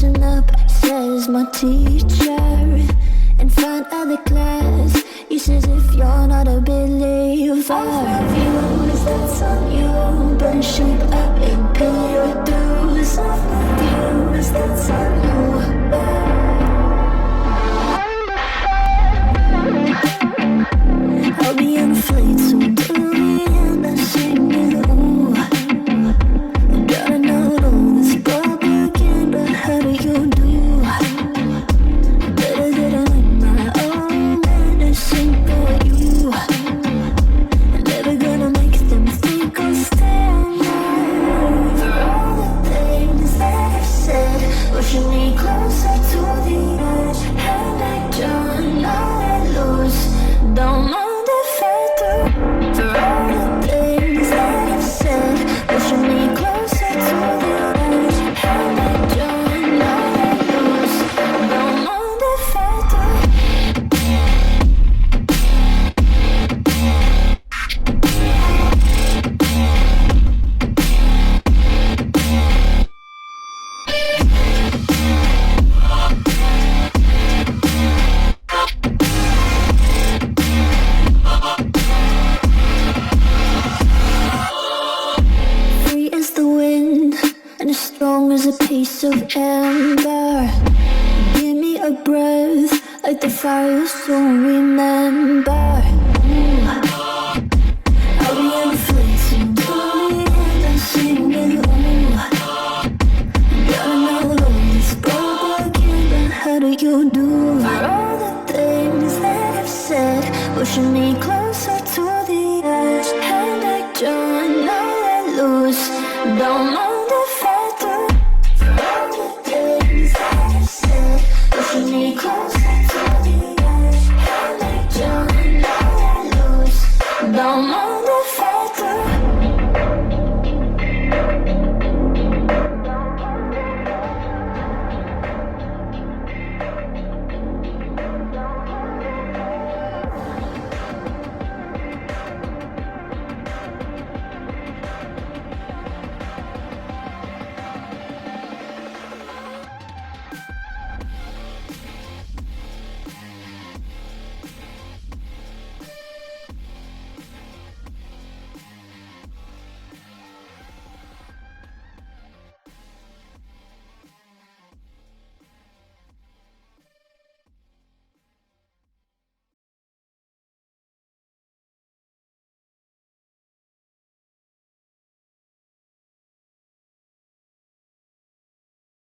listen up, says my teacher, and find other class. You says if you're not a believer, views that's on you, burn shape up and pay your dues. Views that's on you. I'll be on a flight soon to the end. I sing you. Gotta know all this propaganda. How do you do? Better that I like my own medicine for you. Never gonna make them think I'll stand there. For all the things that I've said, pushing me closer to the edge. And I don't know I lose. Don't mind if I do. For all the things that I've said, pushing me closer to the edge. And I don't know I lose. Don't mind if I do. Free as the wind and as strong as a piece of amber. Give me a breath like the fire you'll soon remember. Ooh. I'll be on the flight soon to the end. I'm singing. Ooh. Gotta know all this propaganda. How do you do? For all the things that I've said, pushing me closer to the edge. And I don't know I lose. Don't mind if I do. For all the things that I've said, pushing me closer.